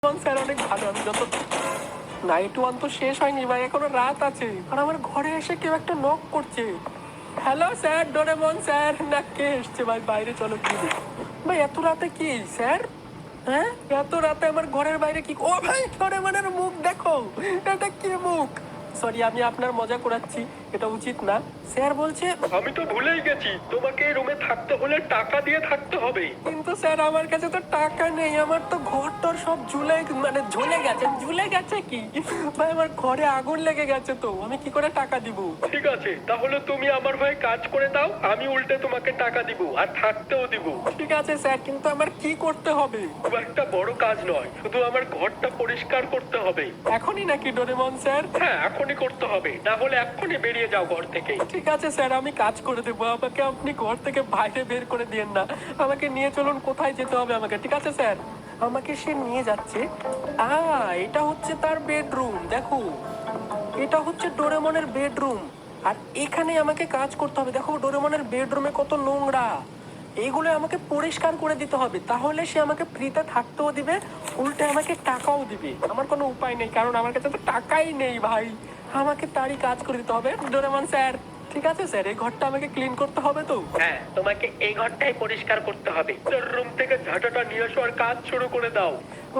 Sir অনেক ভালো। আমি যত নাইট ওয়ান তো শেষ হয়নি ভাই, এখনো রাত আছে। আর আমার ঘরে এসে কেউ একটা নক করছে। Hello sir, Doraemon sir. না কে এসছে ভাই? বাইরে চলো কি দেখি। ভাই এত রাতে কি স্যার? হ্যাঁ, এত রাতে আমার ঘরের বাইরে কি? ও ভাই, ডোরেমনের মুখ দেখো। এটা কি মুখ? সরি, আমি আপনার মজা করাচ্ছি, এটা উচিত না। স্যার বলছে আমি তো ভুলেই গেছি, তোমাকে এই রুমে থাকতে হলে টাকা দিয়ে থাকতে হবে। কিন্তু স্যার আমার কাছে তো টাকা নেই। আমার তো ঘরটার সব ঝুলে গেছে। ঝুলে গেছে কি ভাই? আমার ঘরে আগুন লেগে গেছে, তো আমি কি করে টাকা দিব? ঠিক আছে, তাহলে তুমি আমার হয়ে কাজ করে দাও, আমি উল্টে তোমাকে টাকা দিব আর থাকতেও দিব। ঠিক আছে স্যার, কিন্তু আমার কি করতে হবে? খুব একটা বড় কাজ নয়, শুধু আমার ঘরটা পরিষ্কার করতে হবে। এখনই নাকি ডোরেমন স্যার? হ্যাঁ, এখনই করতে হবে, না হলে এক্ষুনি বেরিয়ে যাও ঘর থেকে। ঠিক আছে স্যার, আমি কাজ করে দেবো। আমাকে আপনি ঘর থেকে বাইরে বের করে দিয়েন না। আমাকে নিয়ে চলুন, কোথায় যেতে হবে আমাকে। ঠিক আছে স্যার, আমাকে সে নিয়ে যাচ্ছে। এটা হচ্ছে তার বেডরুম। দেখো, এটা হচ্ছে ডোরেমনের বেডরুম। আর এখানে আমাকে কাজ করতে হবে। দেখো ডোরেমনের বেডরুমে কত নোংরা। এইগুলো আমাকে পরিষ্কার করে দিতে হবে, তাহলে সে আমাকে ফ্রিতে থাকতেও দিবে, উল্টে আমাকে টাকাও দিবে। আমার কোনো উপায় নেই, কারণ আমার কাছে তো টাকাই নেই ভাই। আমাকে তারই কাজ করে দিতে হবে। ডোরেমন স্যার, ঠিক আছে স্যার, এই ঘরটা আমাকে ক্লিন করতে হবে তো? হ্যাঁ, তোমাকে এই ঘরটাই পরিষ্কার করতে হবে। রুম থেকে ঝাঁটাটা নিয়ে এসো আর কাজ শুরু করে দাও।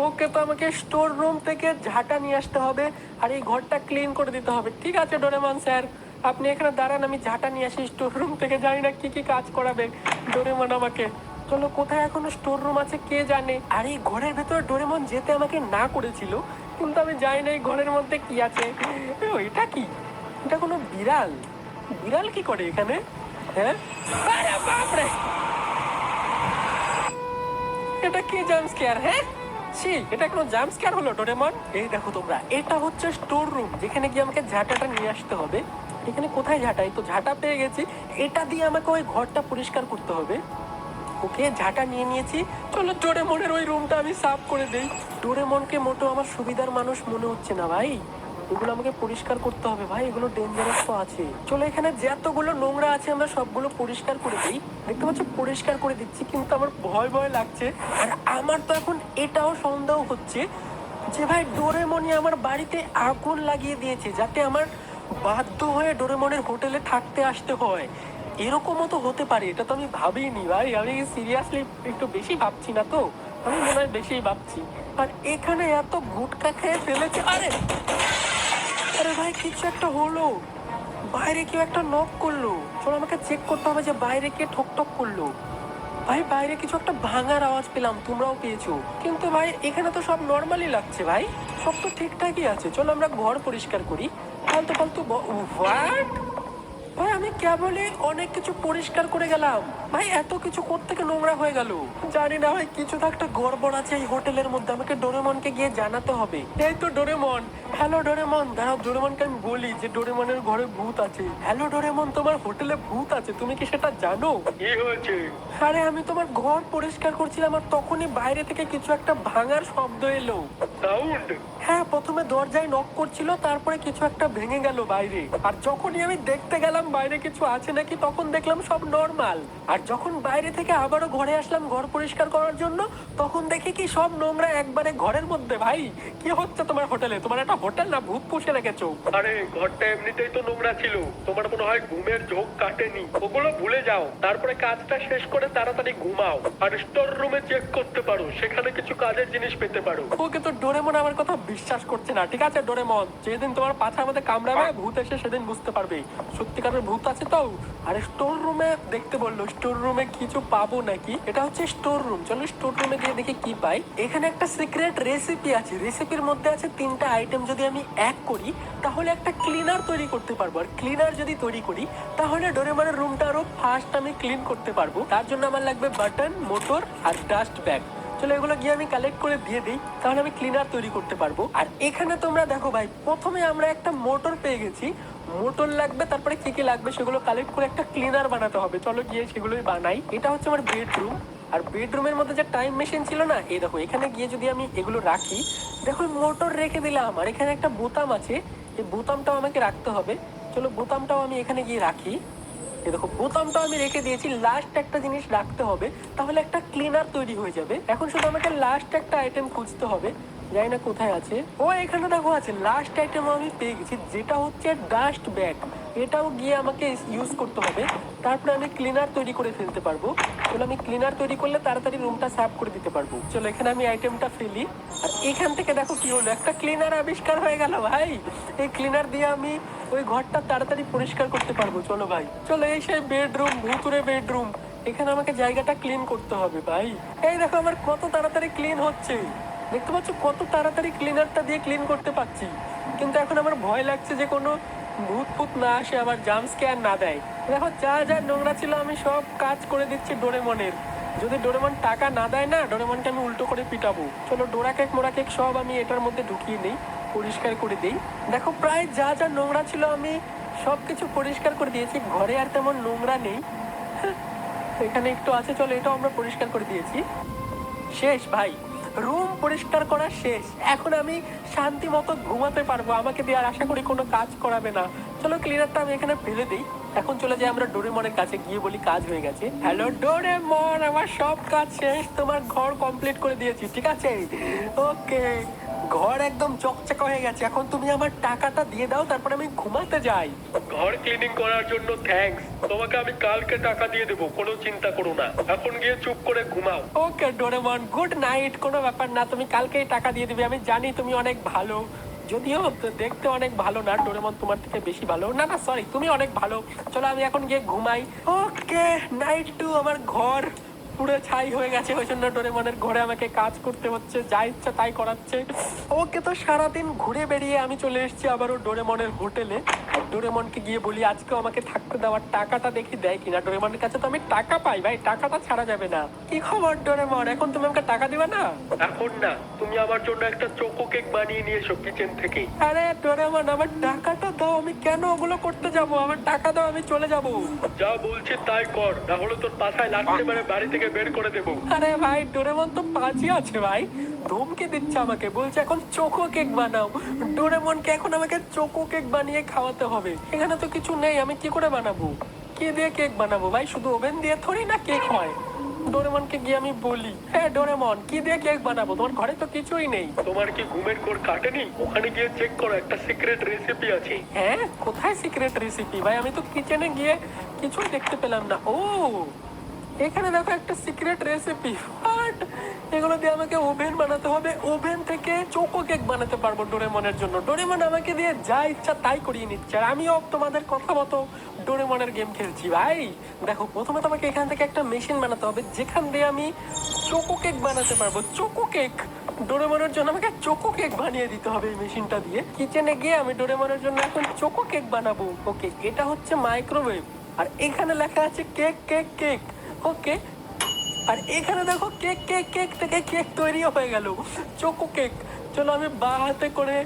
ওকে, তো আমাকে স্টোর রুম থেকে ঝাঁটা নিয়ে আসতে হবে আর এই ঘরটা ক্লিন করে দিতে হবে। ঠিক আছে ডোরেমন স্যার, আপনি এখানে দাঁড়ান, আমি ঝাঁটা নিয়ে আসি স্টোর রুম থেকে। জানি না কি কি কাজ করাবে ডোরেমন আমাকে। চলো, কোথায় এখনো স্টোর রুম আছে কে জানে। আর এই ঘরের ভেতরে ডোরেমন যেতে আমাকে না করেছিল, কিন্তু আমি জানি না এই ঘরের মধ্যে কি আছে। এটা কি? এটা কোনো বিড়াল? বিড়াল কি করে এখানে? হ্যাঁ, আরে বাপরে, এটা কি জাম্প স্কেয়ার? হ্যাঁ, ছি, এটা কোনো জাম্প স্কেয়ার হলো ডোরেমন? এই দেখো তোমরা, এটা হচ্ছে স্টোর রুম, যেখানে গিয়ে আমাকে ঝাঁটাটা নিয়ে আসতে হবে। এখানে কোথায় ঝাঁটা? এই তো ঝাঁটা পেয়ে গেছি। এটা দিয়ে আমাকে ওই ঘরটা পরিষ্কার করতে হবে। ওকে, ঝাঁটা নিয়ে নিয়েছি। চলো ডোরেমনের ওই রুমটা আমি সাফ করে দেই। ডোরেমনকে মোটেও আমার সুবিধার মানুষ মনে হচ্ছে না ভাই। এগুলো আমাকে পরিষ্কার করতে হবে ভাই, এগুলো ডেঞ্জারাস তো আছে। চলো, এখানে যতগুলো নোংরা আছে আমরা সবগুলো পরিষ্কার করে দিই। দেখতে পাচ্ছ, পরিষ্কার করে দিচ্ছি, কিন্তু আমার ভয় ভয় লাগছে। আর আমার তো এখন এটাও সন্দেহ হচ্ছে যে ভাই ডোরেমনই আমার বাড়িতে আগুন লাগিয়ে দিয়েছে, যাতে আমার বাধ্য হয়ে ডোরেমনের হোটেলে থাকতে আসতে হয়। এরকমও তো হতে পারে, এটা তো আমি ভাবিনি ভাই। আমি সিরিয়াসলি একটু বেশি ভাবছি না তো? আমি মনে হয় বেশি ভাবছি। আর এখানে এত গুটকা খেয়ে ফেলেছে। আরে আরে ভাই, কিছু একটা হলো। বাইরে কেউ একটা নক করলো। চলো আমাকে চেক করতে হবে যে বাইরে কে ঠক ঠক করলো। ভাই বাইরে কিছু একটা ভাঙার আওয়াজ পেলাম, তোমরাও পেয়েছো? কিন্তু ভাই এখানে তো সব নর্মালি লাগছে ভাই, সব তো ঠিকঠাকই আছে। চলো আমরা ঘর পরিষ্কার করি। ফালতু ফালতু হোয়াট ভাই, আমি কেবলই অনেক কিছু পরিষ্কার করে গেলাম ভাই, এত কিছু কোত্থেকে নোংরা হয়ে গেল জানি না ভাই। কিছু তো একটা গড়বড় আছে এই হোটেলের মধ্যে। আমাকে ডোরেমনকে গিয়ে জানাতে হবে। এই তো ডোরেমন। হ্যালো ডোরেমন, দাঁড়াও, ডোরেমনকে আমি বলি যে ডোরেমনের ঘরে ভূত আছে। হ্যালো ডোরেমন, তোমার হোটেলে ভূত আছে, তুমি কি সেটা জানো? কি হয়েছে? আরে আমি তোমার ঘর পরিষ্কার করছিলাম, আর তখনই বাইরে থেকে কিছু একটা ভাঙার শব্দ এলো। সাউন্ড? হ্যাঁ, প্রথমে দরজায় নক করছিল, তারপরে কিছু একটা ভেঙে গেল বাইরে। আর যখনই আমি দেখতে গেলাম বাইরে কিছু আছে নাকি, তখন দেখলাম সব নর্মাল। আর যখন বাইরে থেকে আবারও ঘরে আসলাম ঘর পরিষ্কার করার জন্য, তখন দেখি কি সব নোংরা একবারে ঘরের মধ্যে। ভাই কি হচ্ছে তোমার হোটেলে? তোমার একটা হোটেল না ভূত পুষে রেখেছো? আরে ঘরটা এমনিতেই তো নোংরা ছিল, তোমার মনে হয় ঘুমের ঝোঁক কাটেনি। ওগুলো ভুলে যাও, তারপরে কাজটা শেষ করে তাড়াতাড়ি ঘুমাও। আর স্টোর রুমে চেক করতে পারো, সেখানে কিছু কাজের জিনিস পেতে পারো। ওকে, তো ডোরেমন আমার কথা বিশ্বাস করছে না। ঠিক আছে ডোরেমন, যেদিন তোমার পাছার মধ্যে কামড়াবে ভূত এসে, সেদিন বুঝতে পারবে সত্যিকারের ভূত আছে তো। আর স্টোর রুমে দেখতে বললো, স্টোর রুমে কিছু পাবো নাকি? এটা হচ্ছে স্টোর রুম। চলো স্টোর রুমে গিয়ে দেখি কি পাই। এখানে একটা সিক্রেট রেসিপি আছে। রেসিপির মধ্যে আছে 3টা আইটেম। যদি আমি এক করি তাহলে একটা ক্লিনার তৈরি করতে পারবো। আর ক্লিনার যদি তৈরি করি তাহলে ডোরেমনের রুমটা আরো ফাস্ট আমি ক্লিন করতে পারবো। তার জন্য আমার লাগবে বাটন, মোটর আর ডাস্ট ব্যাগ। চলো এগুলো গিয়ে আমি কালেক্ট করে দিয়ে দিই, তাহলে আমি ক্লিনার তৈরি করতে পারবো। আর এখানে তোমরা দেখো ভাই, প্রথমে আমরা একটা মোটর পেয়ে গেছি। মোটর লাগবে, তারপরে কি কি লাগবে সেগুলো কালেক্ট করে একটা ক্লিনার বানাতে হবে। চলো গিয়ে সেগুলোই বানাই। এটা হচ্ছে আমার বেডরুম। আর বেডরুমের মধ্যে যে টাইম মেশিন ছিল না, এই দেখো এখানে গিয়ে যদি আমি এগুলো রাখি, দেখো মোটর রেখে দিলাম। আর এখানে একটা বোতাম আছে, এই বোতামটাও আমাকে রাখতে হবে। চলো বোতামটাও আমি এখানে গিয়ে রাখি। এই দেখো বোতামটা আমি রেখে দিয়েছি। লাস্ট একটা জিনিস রাখতে হবে, তাহলে একটা ক্লিনার তৈরি হয়ে যাবে। এখন শুধু আমাকে লাস্ট একটা আইটেম খুঁজতে হবে। জানি না কোথায় আছে। ও এখানে দেখো আছে, লাস্ট আইটেম আমি পেয়ে গেছি, যেটা হচ্ছে ডাস্ট ব্যাগ। এটাও গিয়ে আমাকে ইউজ করতে হবে, তারপরে আমি ক্লিনার তৈরি করে ফেলতে পারবো। চলো আমি ক্লিনার তৈরি করলে তাড়াতাড়ি রুমটা সাফ করে দিতে পারবো। চলো এখানে আমি আইটেমটা ফেলি, আর এখান থেকে দেখো কি হলো, একটা ক্লিনার আবিষ্কার হয়ে গেল ভাই। এই ক্লিনার দিয়ে আমি ওই ঘরটা তাড়াতাড়ি পরিষ্কার করতে পারবো। চলো ভাই, চলো এই সেই বেডরুম, ভুতুরে বেডরুম। এখানে আমাকে জায়গাটা ক্লিন করতে হবে ভাই। এই দেখো আমার কত তাড়াতাড়ি ক্লিন হচ্ছে, দেখতে পাচ্ছ কত তাড়াতাড়ি ক্লিনারটা দিয়ে ক্লিন করতে পারছি। কিন্তু এখন আমার ভয় লাগছে যে কোনো ভূত ফুত না আসে, আবার জাম্প স্ক্যার না দেয়। দেখো যা যা নোংরা ছিল আমি সব কাজ করে দিচ্ছি ডোরেমনের। যদি ডোরেমন টাকা না দেয় না, ডোরেমনকে আমি উল্টো করে পিটাবো। চলো ডোরা কেক মোড়া কেক সব আমি এটার মধ্যে ঢুকিয়ে নেই, পরিষ্কার করে দিই। দেখো প্রায় যা যা নোংরা ছিল আমি সব কিছু পরিষ্কার করে দিয়েছি, ঘরে আর তেমন নোংরা নেই। এখানে একটু আছে, চলো এটাও আমরা পরিষ্কার করে দিয়েছি। শেষ ভাই, রুম পরিষ্কার করা শেষ। এখন আমি শান্তি মতো ঘুমাতে পারবো, আমাকে দিয়ে আর আশা করি কোনো কাজ করাবে না। চলো ক্লিনারটা আমি এখানে ফেলে দিই। এখন চলে যাই আমরা ডোরেমনের কাছে, গিয়ে বলি কাজ হয়ে গেছে। হ্যালো ডোরেমন, আমার সব কাজ শেষ, তোমার ঘর কমপ্লিট করে দিয়েছি, ঠিক আছে? ওকে, ঘর একদম চকচকা হয়ে গেছে। এখন তুমি আমার টাকাটা দিয়ে দাও, তারপর আমি ঘুমাতে যাই। ঘর ক্লিনিং করার জন্য থ্যাঙ্কস। তোমাকে আমি কালকে টাকা দিয়ে দেবো, কোনো চিন্তা করো না। এখন গিয়ে চুপ করে ঘুমাও। ওকে ডোরেমন, গুড নাইট। কোনো ব্যাপার না, তুমি কালকেই টাকা দিয়ে দিবে। আমি জানি তুমি অনেক ভালো, যদিও দেখতে অনেক ভালো না। ডোরেমন তোমার থেকে বেশি ভালো, না না সরি, তুমি অনেক ভালো। চলো আমি এখন গিয়ে ঘুমাই। ওকে নাইট টু। আমার ঘর পুরো ছাই হয়ে গেছে, ওই জন্য ডোরেমনের ঘরে আমাকে কাজ করতে হচ্ছে, যা ইচ্ছা তাই করাচ্ছে। ওকে, তো সারাদিন ঘুরে বেরিয়ে আমি চলে এসেছি আবারও ডোরেমনের হোটেলে। ডোরেমনকে গিয়ে বলি আজকেও আমাকে থাকতে দেওয়ার টাকাটা দেখি দেয় কিনা। ডোরেমনের কাছে তো আমি টাকা পাই ভাই, টাকাটা ছাড়া যাবে না। কি খবর ডোরেমন, এখন তুমি আমাকে টাকা দিবে না? এখন না, তুমি আমার জন্য একটা চোকো কেক বানিয়ে নিয়ে এসো কিচেন থেকে। আরে ডোরেমন, আমার টাকাটা দাও, আমি কেন ওগুলো করতে যাব? আমার টাকা দাও, আমি চলে যাব। যা বলছি তাই কর, না হলে তোর পাছায় লাগতে পারে, বাড়ি থেকে বের করে দেবো। আরে ভাই ডোরেমন তো পাঁচই আছে ভাই, ধমকে দিচ্ছে আমাকে, বলছে এখন চোকো কেক বানাও। ডোরেমনকে এখন আমাকে চোকো কেক বানিয়ে খাওয়াতে হবে। এখানে তো কিছু নেই, আমি কি করে বানাবো? কি দিয়ে কেক বানাবো ভাই? শুধু ওভেন দিয়ে থোড়ি না কেক হয়। ডোরেমনকে গিয়ে আমি বলি, হ্যাঁ ডোরেমন, কি দিয়ে কেক বানাবো? তোমার ঘরে তো কিছুই নেই। তোমার কি ঘুমের ঘোর কাটেনি? ওখানে গিয়ে চেক করো, একটা সিক্রেট রেসিপি আছে। হ্যাঁ, কোথায় সিক্রেট রেসিপি ভাই? আমি তো কিচেনে গিয়ে কিছুই দেখতে পেলাম না। ও এখানে দেখো একটা সিক্রেট রেসিপি। বাট এগুলো দিয়ে আমাকে ওভেন বানাতে হবে, ওভেন থেকে চোকো কেক বানাতে পারবো ডোরেমনের জন্য। ডোরেমন আমাকে দিয়ে যা ইচ্ছা তাই করিয়ে নিচ্ছে, আর আমিও তোমাদের কথা মতো ডোরেমনের গেম খেলছি ভাই। দেখো প্রথমে তো আমাকে এখান থেকে একটা মেশিন বানাতে হবে, যেখান দিয়ে আমি চোকো কেক বানাতে পারবো। চোকো কেক, ডোরেমনের জন্য আমাকে চোকো কেক বানিয়ে দিতে হবে এই মেশিনটা দিয়ে। কিচেনে গিয়ে আমি ডোরেমনের জন্য এখন চোকো কেক বানাবো। ওকে, এটা হচ্ছে মাইক্রোওয়েভ, আর এখানে লেখা আছে কেক কেক কেক। ওকে, আর এখানে দেখো কেক কেক কেক থেকে কেক তৈরিও হয়ে গেল, চোকো কেক। চলো আমি বা হাতে করে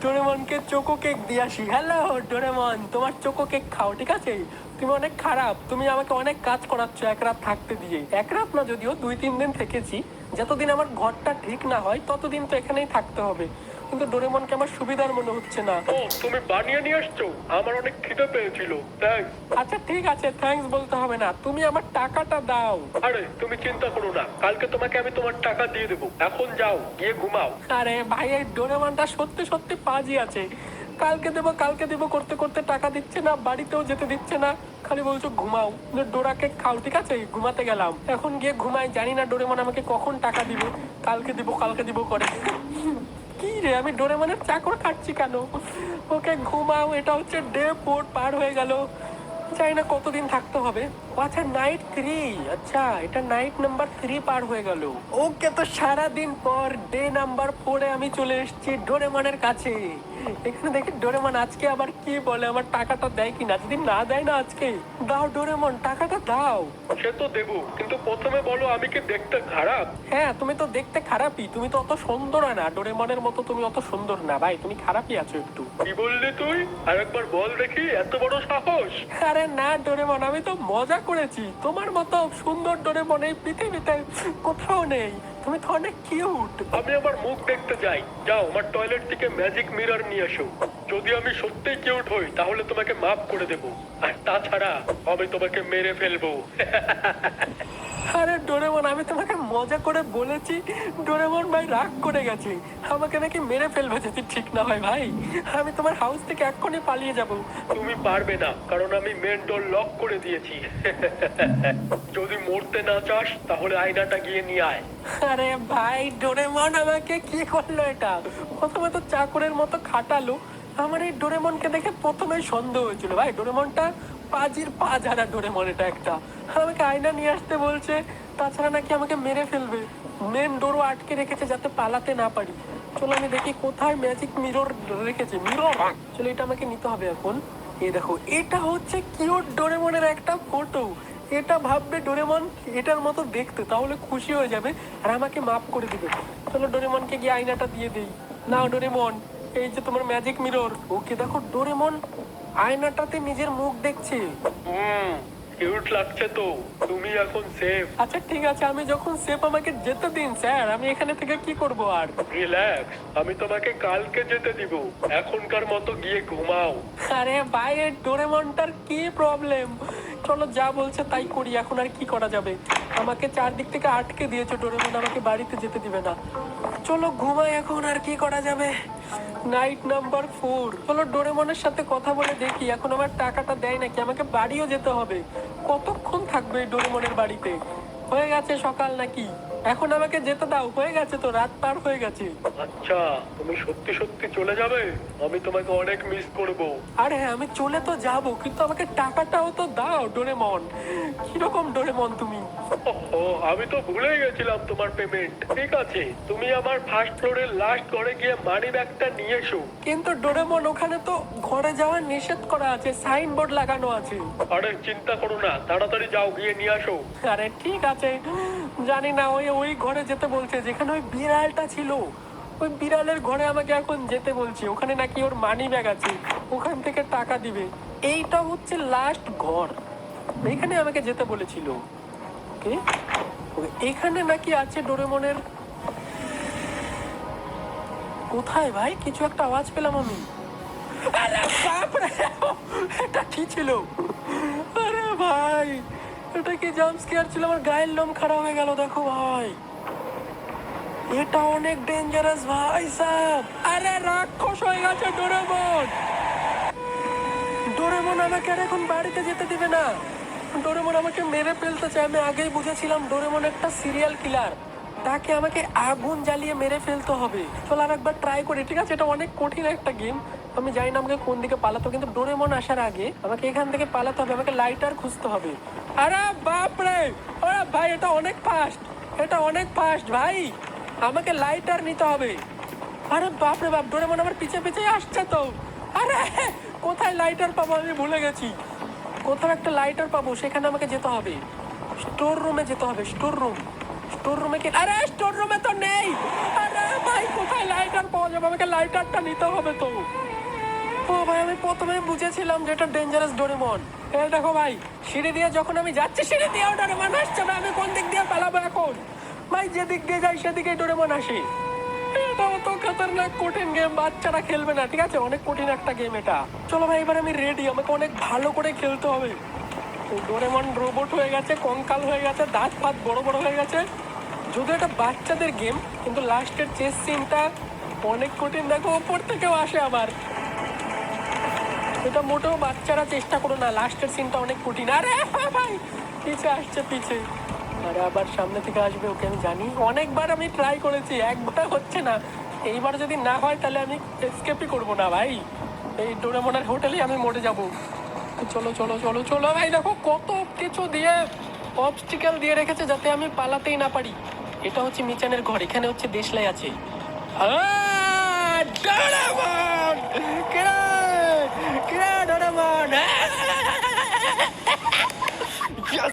ডোরেমনকে চোকো কেক দিয়ে আসি। হ্যালো ডোরেমন, তোমার চোকো কেক খাও, ঠিক আছে? তুমি অনেক খারাপ, তুমি আমাকে অনেক কাজ করাচ্ছ এক রাত থাকতে দিয়ে। এক রাত না, যদিও 2-3 দিন থেকেছি। যতদিন আমার ঘরটা ঠিক না হয় ততদিন তো এখানেই থাকতে হবে, কিন্তু ডোরেমনকে আমার সুবিধার মনে হচ্ছে না। ও তুমি বানিয়ে নিয়ে আসছো? আমার অনেক খিদে পেয়েছিল, থ্যাঙ্কস। আচ্ছা ঠিক আছে, থ্যাঙ্কস বলতে হবে না, তুমি আমার টাকাটা দাও। আরে তুমি চিন্তা করো না, কালকে তোমাকে আমি তোমার টাকা দিয়ে দেবো। এখন যাও, গিয়ে ঘুমাও। আরে ভাই, এই ডোরেমনটা সত্যি সত্যি পাজি আছে। কালকে দেবো করতে করতে টাকা দিচ্ছে না, বাড়িতেও যেতে দিচ্ছে না, খালি বলছো ঘুমাও। ডোরাকে খাও, ঠিক আছে? ঘুমাতে গেলাম, এখন গিয়ে ঘুমাই। জানি না ডোরেমন আমাকে কখন টাকা দিবে। কালকে দিব করে। কি রে, আমি ডোরেমনের চাকর খাচ্ছি কেন? ওকে ঘুমাও। এটা হচ্ছে ডে 4 পার হয়ে গেল, চাই না কতদিন থাকতে হবে। ও আচ্ছা, নাইট 3। আচ্ছা, এটা নাইট নাম্বার 3 পার হয়ে গেল। ওকে, তো সারাদিন পর ডে নাম্বার 4 এ আমি চলে এসেছি ডোরেমনের কাছে। এখানে দেখি ডোরেমন আজকে আবার কি বলে, আমার টাকাটা দেয় কিনা। যদি না দেয় না আজকে, দাও ডোরেমন, টাকাটা দাও। সে তো দেবো, কিন্তু প্রথমে বলো আমি কি দেখতে খারাপ? হ্যাঁ, তুমি তো দেখতে খারাপই, তুমি তো অত সুন্দর না ডোরেমনের মতো। তুমি অত সুন্দর না ভাই, তুমি খারাপই আছো একটু। কি বললি তুই? আর একবার বল দেখি, এত বড় সাহস? আরে না ডোরেমন, আমি তো মজা করেছি। তোমার মতো সুন্দর ডোরেমন এই পৃথিবীতে কোথাও নেই, তুমি তো অনেক কিউট। আমি আমার মুখ দেখতে চাই। যাও আমার টয়লেট থেকে ম্যাজিক মিরর নিয়ে এসো। যদি আমি সত্যিই কিউট হই তাহলে তোমাকে মাফ করে দেবো, আর তাছাড়া আমি তোমাকে মেরে ফেলবো। আরে ডোরেমন, আমি তোমাকে মজা করে বলেছি। ডোরেমন ভাই রাগ করে গেছে, আমাকে নাকি মেরে ফেলবে যদি ঠিক না হয়। ভাই আমি তোমার হাউস থেকে এক্ষুনি পালিয়ে যাব। তুমি পারবে না, কারণ আমি মেন ডোর লক করে দিয়েছি। যদি মরতে না চাস তাহলে আয়নাটা গিয়ে নিয়ে আয়। আরে ভাই ডোরেমন আমাকে কি করলো এটা? প্রথমে তো চাকরের মতো খাটালো। আমার এই ডোরেমনকে দেখে প্রথমে সন্দেহ হয়েছিল। ভাই ডোরেমনটা পাজির পা যারা ডোরেমন এটা একটা। আমাকে আয়না নিয়ে আসতে বলছে, তাছাড়া নাকি আমাকে মেরে ফেলবে। মেন ডোরও আটকে রেখেছে যাতে পালাতে না পারি। চলো আমি দেখি কোথায় ম্যাজিক মিরর রেখেছে। মিরর, চলো এটা আমাকে নিতে হবে এখন। এই দেখো, এটা হচ্ছে কিউট ডোরেমনের একটা ফটো। এটা ভাববে ডোরেমন এটার মতো দেখতে, তাহলে খুশি হয়ে যাবে আর আমাকে মাফ করে দিবে। চলো ডোরেমনকে গিয়ে আয়নাটা দিয়ে দেই। নাও ডোরেমন, এই যে তোমার ম্যাজিক মিরর। ওকে দেখো ডোরেমন আয়নাটাতে নিজের মুখ দেখছে। কিউট লাগছে তো। তুমি এখন সেফ। আচ্ছা ঠিক আছে, আমি যখন সেফ আমাকে যেতে দিন স্যার। আমি এখানে থেকে কি করব আর? রিল্যাক্স, আমি তোমাকে কালকে যেতে দিব। এখনকার মতো গিয়ে ঘুমাও। আরে ভাই এই ডোরেমনটার কি প্রবলেম? চলো যা বলছে তাই করি, এখন আর কি করা যাবে? আমাকে চারদিক থেকে আটকে দিয়েছে ডোরেমন, আমাকে বাড়িতে যেতে দিবে না। চলো ঘুমাই এখন, আর কি করা যাবে। Night number 4। চলো ডোরেমনের সাথে কথা বলে দেখি এখন আমার টাকাটা দেয় নাকি। আমাকে বাড়িও যেতে হবে। কতক্ষণ থাকবে এই ডোরেমনের বাড়িতে? হয়ে গেছে সকাল নাকি? এখন আমাকে যেতে দাও, হয়ে গেছে তো, রাত পার হয়ে গেছে। আচ্ছা, তুমি সত্যি সত্যি চলে যাবে? আমি তোমাকে অনেক মিস করব। আরে হ্যাঁ, আমি চলে তো যাব, কিন্তু আমাকে টাকাটাও তো দাও ডোরেমন। কিরকম ডোরেমন তুমি? ও, আমি তো ভুলেই গেছিলাম তোমার পেমেন্ট। ঠিক আছে, তুমি আমার ফার্স্ট ফ্লোরের লাস্ট ঘরে গিয়ে মানি ব্যাগটা নিয়ে এসো। কিন্তু ডোরেমন ওখানে তো ঘরে যাওয়া নিষেধ করা আছে, সাইনবোর্ড লাগানো আছে। আরে চিন্তা করো না, তাড়াতাড়ি যাও, গিয়ে নিয়ে আসো। আরে ঠিক আছে, জানি না ওই ওই ঘরে যেতে বলছে যেখানে ওই বিড়ালটা ছিল। ওই বিড়ালের ঘরে আমাকে এখন যেতে বলছে। ওখানে নাকি ওর মানি ব্যাগ আছে, ওখান থেকে টাকা দিবে। এইটা হচ্ছে লাস্ট ঘর, এখানে আমাকে যেতে বলেছিল। ওকে, এখানে নাকি আছে ডোরেমনের। কোথায় ভাই? কিছু একটা আওয়াজ পেলাম আমি। আরে বাপরে, এটা কি ছিল? আরে ভাই, এটা কি জাম্প স্কেয়ার ছিল? আমার গায়ের লোম খারাপ হয়ে গেল। দেখো ভাই, এটা অনেক ডেঞ্জারাস ভাই সাহেব। আরে রাক্ষস হয়ে গেছে ডোরেমন। ডোরেমন আমাকে আর এখন বাড়িতে যেতে দিবে না। ডোরেমন আমাকে মেরে ফেলতে চায়। আমি আগেই বুঝেছিলাম ডোরেমন একটা সিরিয়াল কিলার, তাকে আমাকে আগুন জ্বালিয়ে মেরে ফেলতে হবে। চল আর একবার ট্রাই করি, ঠিক আছে? এটা অনেক কঠিন একটা গেম, আমি জানি না আমাকে কোন দিকে পালাতে হবে, কিন্তু ডোরেমন আসার আগে আমাকে এখান থেকে পালাতে হবে। আমাকে লাইটার খুঁজতে হবে। আরে বাপরে, আরে ভাই এটা অনেক ফাস্ট, এটা অনেক ফাস্ট ভাই। আমাকে লাইটার নিতে হবে। আরে বাপরে বাপ, ডোরেমন আমার পিছে পিছে আসছে তো। আরে কোথায় লাইটার পাবো? আমি ভুলে গেছি। কোথাও একটা লাইটার পাবো, সেখানে আমাকে যেতে হবে। স্টোর রুমে যেতে হবে। স্টোর রুম, স্টোর রুমে কি? আরে স্টোর রুমে তো নেই। আরে ভাই কোথায় লাইটার পাওয়া যাবে? আমাকে লাইটারটা নিতে হবে তো। ও ভাই, আমি প্রথমে বুঝেছিলাম যে এটা ডেঞ্জারাস ডোরেমন। এই দেখো ভাই, সিঁড়ি দিয়ে যখন আমি যাচ্ছি, সিঁড়ি দিয়েও ডোরেমন আসছে না। আমি কোন দিক দিয়ে পালাবো এখন? ভাই যেদিক দিয়ে যাই সেদিকেই ডোরেমন আসে। এটাও তো খতরনাক কঠিন গেম, বাচ্চারা খেলবে না, ঠিক আছে? অনেক কঠিন একটা গেম এটা। চলো ভাই এবার আমি রেডি, আমাকে অনেক ভালো করে খেলতে হবে। ডোরেমন রোবট হয়ে গেছে, কঙ্কাল হয়ে গেছে, দাঁত ফাত বড় বড় হয়ে গেছে। যদিও এটা বাচ্চাদের গেম, কিন্তু লাস্টের চেস সিনটা অনেক কঠিন। দেখো ওপর থেকেও আসে আবার। এটা মোটেও বাচ্চারা চেষ্টা করো না, লাস্টের সিনটা অনেক কঠিন। আরে ভাই পিছে আসছে, পিছে। আরে আবার সামনে থেকে আসবে, ওকে আমি জানি। অনেকবার আমি ট্রাই করেছি, একবার হচ্ছে না। এইবার যদি না হয় তাহলে আমি এসকেপই করবো না ভাই। এই ডোরেমনের হোটেলেই আমি মরে যাবো। চলো চলো চলো চলো ভাই, দেখো কত কিছু দিয়ে অবস্টিকেল দিয়ে রেখেছে যাতে আমি পালাতেই না পারি। এটা হচ্ছে মিচানের ঘর, এখানে হচ্ছে দেশলাই আছে। ডোরেমন